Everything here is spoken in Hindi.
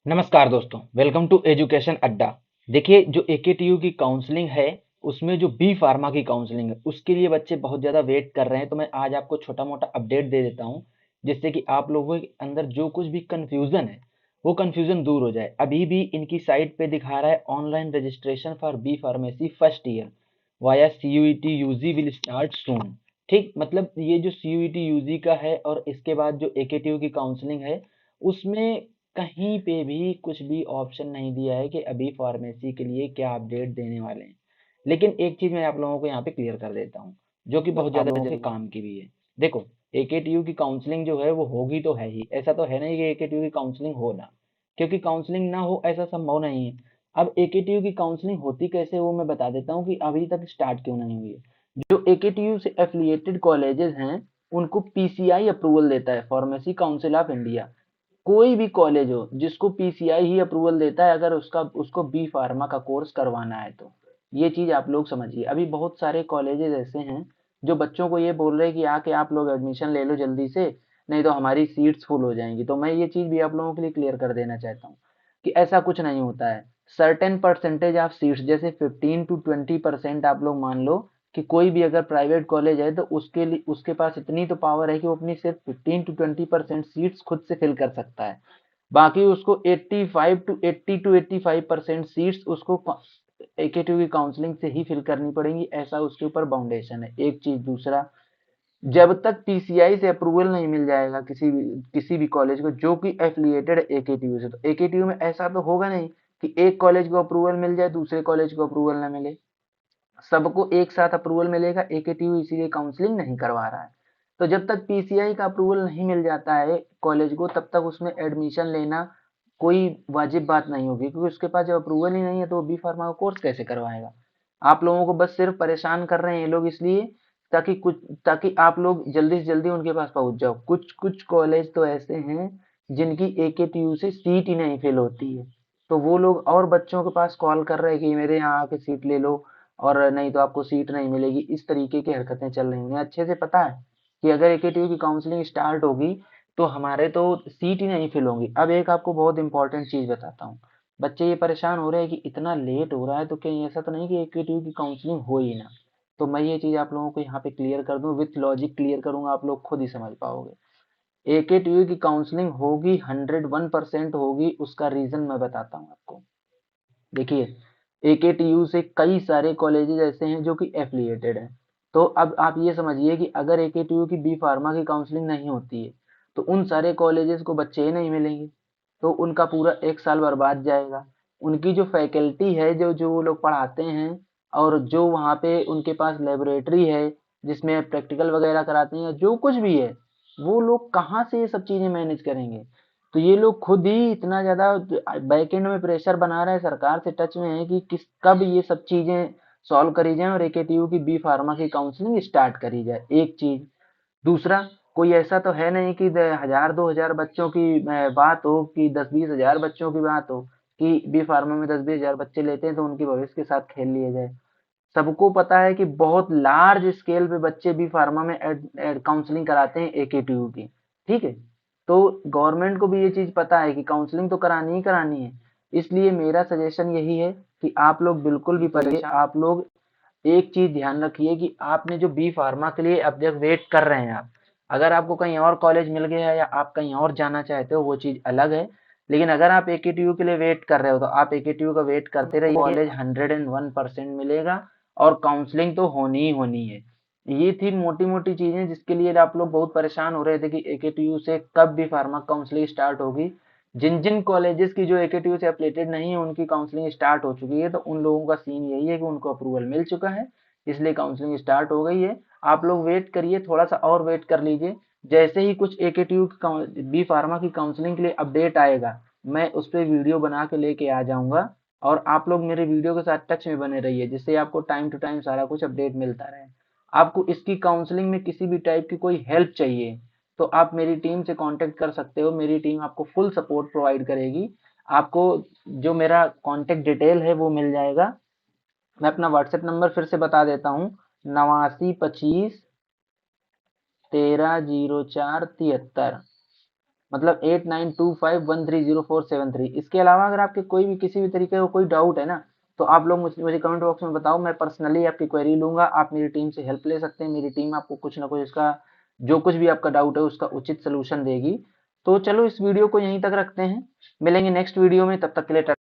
नमस्कार दोस्तों, वेलकम टू एजुकेशन अड्डा। देखिए, जो एकेटीयू की काउंसलिंग है, उसमें जो बी फार्मा की काउंसलिंग है, उसके लिए बच्चे बहुत ज़्यादा वेट कर रहे हैं। तो मैं आज आपको छोटा-मोटा अपडेट दे देता हूँ, जिससे कि आप लोगों के अंदर जो कुछ भी कन्फ्यूज़न है, वो कन्फ्यूज़न दूर हो जाए। अभी भी इनकी साइट पे दिखा रहा है online registration for B pharmacy first year via CUET UG will start soon. ठीक, मतलब ये जो सीयूईटी यूजी का है और इसके बाद जो एकेटीयू की काउंसलिंग है, उसमें कहीं पे भी कुछ भी ऑप्शन नहीं दिया है कि अभी फार्मेसी के लिए क्या अपडेट देने वाले हैं। लेकिन एक चीज़ मैं आप लोगों को यहाँ पे क्लियर कर देता हूँ, जो कि बहुत ज़्यादा ज़रूरी काम की भी है। देखो, एकेटीयू की काउंसलिंग जो है वो होगी तो है ही, ऐसा तो है नहीं कि एकेटीयू की काउंसलिंग हो ना, क्योंकि काउंसलिंग ना हो ऐसा संभव नहीं है। अब एकेटीयू की काउंसलिंग होती कैसे वो मैं बता देता हूँ कि अभी तक स्टार्ट क्यों नहीं हुई है। जो एकेटीयू से एफिलिएटेड कॉलेजेस हैं, उनको पीसीआई अप्रूवल देता है, फार्मेसी काउंसिल ऑफ इंडिया। कोई भी कॉलेज हो जिसको पीसीआई ही अप्रूवल देता है, अगर उसको बी फार्मा का कोर्स करवाना है तो ये चीज आप लोग समझिए। अभी बहुत सारे कॉलेजेस ऐसे हैं जो बच्चों को ये बोल रहे हैं कि आके आप लोग एडमिशन ले लो जल्दी से, नहीं तो हमारी सीट्स फुल हो जाएंगी। तो मैं ये चीज भी आप लोगों के लिए क्लियर कर देना चाहता हूँ कि ऐसा कुछ नहीं होता है। सर्टेन परसेंटेज ऑफ सीट्स, जैसे 15 to 20% आप लोग मान लो कि कोई भी अगर प्राइवेट कॉलेज है तो उसके लिए उसके पास इतनी तो पावर है कि वो अपनी सिर्फ 15 to 20% सीट्स खुद से फिल कर सकता है। बाकी उसको 85 to 80 to 85% सीट्स उसको एकेटीयू की काउंसलिंग से ही फिल करनी पड़ेंगी, ऐसा उसके ऊपर बाउंडेशन है। एक चीज, दूसरा, जब तक पीसीआई से अप्रूवल नहीं मिल जाएगा किसी भी कॉलेज को जो कि एफिलिएटेड एकेटीयू से, तो एकेटीयू में ऐसा तो होगा नहीं कि एक कॉलेज को अप्रूवल मिल जाए दूसरे कॉलेज को अप्रूवल ना मिले। सबको एक साथ अप्रूवल मिलेगा, एकेटीयू इसीलिए काउंसलिंग नहीं करवा रहा है। तो जब तक पीसीआई का अप्रूवल नहीं मिल जाता है कॉलेज को, तब तक उसमें एडमिशन लेना कोई वाजिब बात नहीं होगी, क्योंकि उसके पास जब अप्रूवल ही नहीं है तो वो बी फार्मा का कोर्स कैसे करवाएगा। आप लोगों को बस सिर्फ परेशान कर रहे हैं ये लोग, इसलिए ताकि आप लोग जल्दी से जल्दी उनके पास पहुंच जाओ। कुछ कुछ कॉलेज तो ऐसे हैं जिनकी एकेटीयू से सीट ही नहीं फिल होती है, तो वो लोग और बच्चों के पास कॉल कर रहे हैं कि मेरे यहाँ आके सीट ले लो, और नहीं तो आपको सीट नहीं मिलेगी। इस तरीके की हरकतें चल रही हैं। उन्हें अच्छे से पता है कि अगर एकेटीयू की काउंसलिंग स्टार्ट होगी तो हमारे तो सीट ही नहीं फिल होंगी। अब एक आपको बहुत इंपॉर्टेंट चीज बताता हूँ। बच्चे ये परेशान हो रहे हैं कि इतना लेट हो रहा है, तो कहीं ऐसा तो नहीं कि एकेटीयू की काउंसलिंग हो ही ना। तो मैं ये चीज आप लोगों को यहाँ पे क्लियर कर दूं, विथ लॉजिक क्लियर करूंगा, आप लोग खुद ही समझ पाओगे। एकेटीयू की काउंसलिंग होगी, 101% होगी। उसका रीजन मैं बताता हूँ आपको। देखिए, एकेटीयू से कई सारे कॉलेजेस ऐसे हैं जो कि एफिलिएटेड हैं। तो अब आप ये समझिए कि अगर एकेटीयू की बी फार्मा की काउंसलिंग नहीं होती है तो उन सारे कॉलेजेस को बच्चे ही नहीं मिलेंगे, तो उनका पूरा एक साल बर्बाद जाएगा। उनकी जो फैकल्टी है, जो जो वो लोग पढ़ाते हैं, और जो वहाँ पे उनके पास लेबोरेटरी है जिसमें प्रैक्टिकल वगैरह कराते हैं, जो कुछ भी है, वो लोग कहाँ से ये सब चीजें मैनेज करेंगे। तो ये लोग खुद ही इतना ज्यादा बैकएंड में प्रेशर बना रहे हैं, सरकार से टच में है कि किस कब ये सब चीजें सॉल्व करी जाए और एकेटीयू की बी फार्मा की काउंसलिंग स्टार्ट करी जाए। एक चीज, दूसरा, कोई ऐसा तो है नहीं कि 1000 2000 बच्चों की बात हो, कि 10 20 हजार बच्चों की बात हो, कि बी फार्मा में 10 20 हजार बच्चे लेते हैं तो उनके भविष्य के साथ खेल लिया जाए। सबको पता है कि बहुत लार्ज स्केल पे बच्चे बी फार्मा में काउंसलिंग कराते हैं एकेटीयू की। ठीक है, तो गवर्नमेंट को भी ये चीज पता है कि काउंसलिंग तो करानी ही करानी है। इसलिए मेरा सजेशन यही है कि आप लोग बिल्कुल भी परेशान, आप लोग एक चीज ध्यान रखिए कि आपने जो बी फार्मा के लिए अब तक वेट कर रहे हैं आप, अगर आपको कहीं और कॉलेज मिल गया है या आप कहीं और जाना चाहते हो वो चीज अलग है। लेकिन अगर आप एकेटीयू के लिए वेट कर रहे हो तो आप एकेटीयू का वेट करते रहिए। कॉलेज 101% मिलेगा और काउंसलिंग तो होनी ही होनी है। ये थी मोटी मोटी चीजें जिसके लिए आप लोग बहुत परेशान हो रहे थे कि एकेटीयू से कब भी फार्मा काउंसलिंग स्टार्ट होगी। जिन जिन कॉलेजेस की जो एकेटीयू से एफिलिएटेड नहीं है उनकी काउंसलिंग स्टार्ट हो चुकी है, तो उन लोगों का सीन यही है कि उनको अप्रूवल मिल चुका है, इसलिए काउंसलिंग स्टार्ट हो गई है। आप लोग वेट करिए, थोड़ा सा और वेट कर लीजिए। जैसे ही कुछ एकेटीयू बी फार्मा की काउंसलिंग के लिए अपडेट आएगा, मैं उस पर वीडियो बना के लेके आ जाऊंगा। और आप लोग मेरे वीडियो के साथ टच में बने रहिए, जिससे आपको टाइम टू टाइम सारा कुछ अपडेट मिलता रहे। आपको इसकी काउंसलिंग में किसी भी टाइप की कोई हेल्प चाहिए तो आप मेरी टीम से कांटेक्ट कर सकते हो। मेरी टीम आपको फुल सपोर्ट प्रोवाइड करेगी। आपको जो मेरा कांटेक्ट डिटेल है वो मिल जाएगा। मैं अपना व्हाट्सएप नंबर फिर से बता देता हूँ, 8925 130473। मतलब 8925130473। इसके अलावा अगर आपके कोई भी किसी भी तरीके का कोई डाउट है ना, तो आप लोग मुझे कमेंट बॉक्स में बताओ, मैं पर्सनली आपकी क्वेरी लूंगा। आप मेरी टीम से हेल्प ले सकते हैं, मेरी टीम आपको कुछ ना कुछ इसका जो कुछ भी आपका डाउट है उसका उचित सोल्यूशन देगी। तो चलो इस वीडियो को यहीं तक रखते हैं, मिलेंगे नेक्स्ट वीडियो में, तब तक के लिए